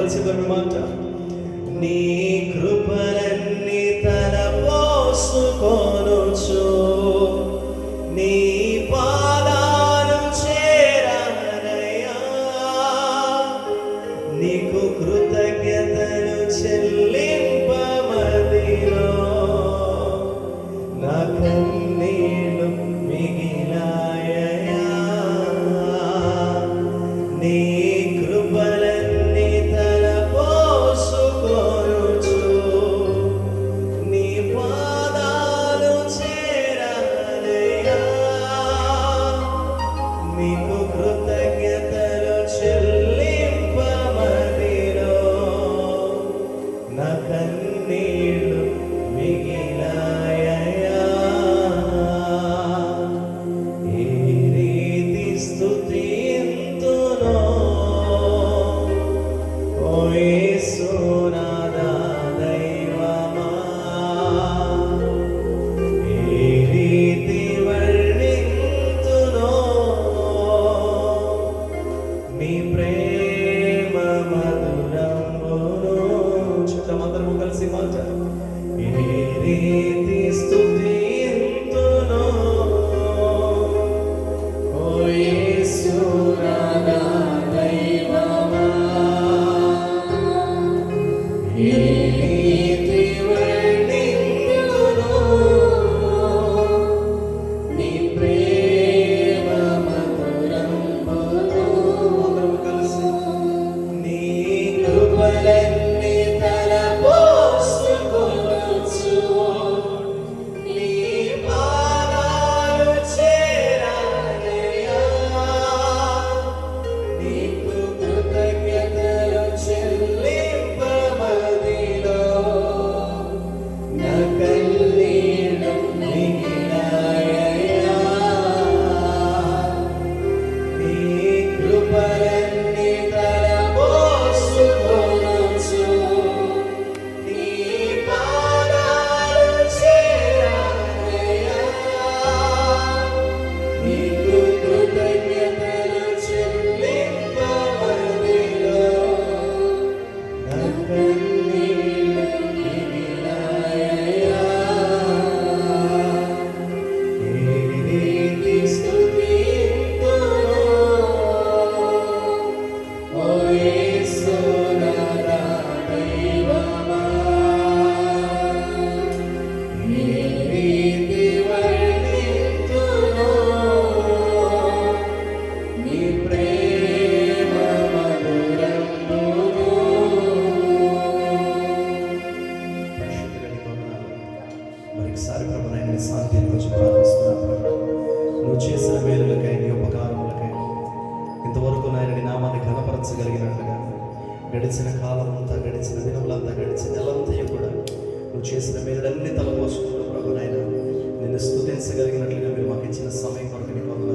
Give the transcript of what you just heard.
కలిసి మాట, నీ కృపలన్నీ తలపోసుకొనుచు నీ పాదాలు చేరానయ్యా, నీకు కృతజ్ఞతలు చెల్లింపమదిలో నా కన్నీళ్ళు మిగిలాయా. నీ కృపలన్నీ తలపోసుకొనుచు నీ పాదాలు చేరానయ్యా, నీకు కృతజ్ఞతలు చెల్లింపమదిలో నా కన్నీళ్ళు మిగిలాయా. ఏ రీతి స్తుతింతునో ఓ యేసు నాథా దైవమా, ఏ రీతి వర్ణింతునో నీ ప్రేమ మధురమును. చుట్టమందరము కలిసి మాట, ఏ రీతి స్తుతింతునో ఓ యేసు నాథా దైవమా, ఏ రీతి వర్ణింతునో నీ ప్రేమ మధురమును. అందరము కలిసి నీ కృపలన్నీ తలపోసుకొనుచు నీ పాదాలు చేరానయ్యా, నీకు కృతజ్ఞతలు చెల్లింపమదిలో నా కన్నీళ్ళు మిగిలాయా. నీ కృపలన్నీ తలపోసుకొనుచు నీ పాదాలు చేరానయ్యా, నీకు కృతజ్ఞతలు చెల్లింపమదిలో నా కన్నీళ్ళు మిగిలాయా. ఏ రీతి స్తుతింతునో ఓ యేసు నాథా దైవమా, ఏ రీతి వర్ణింతునో నీ ప్రేమ మధురమును. పరిశుద్ధుని వందనాలు. మరొకసారి ప్రభు నాయన నీ శాంతిని గురించి ప్రార్థిస్తున్నాను ప్రభు. నువ్వు చేసిన మేలులకై నీ ఉపకారములకై ఇంతవరకు నాయన నీ నామాన్ని ఘనపరచగలిగినట్లుగా గడిచిన కాలం అంతా, గడిచిన దినములంతా, గడిచిన నెలంతా కూడా నువ్వు చేసిన మేలులన్నీ తలపోసుకుంటూ ప్రభు నాయన నిన్ను స్తుతించగలిగినట్లుగా మీరు మాకు ఇచ్చిన సమయం కొరకు నీకు వందనాలు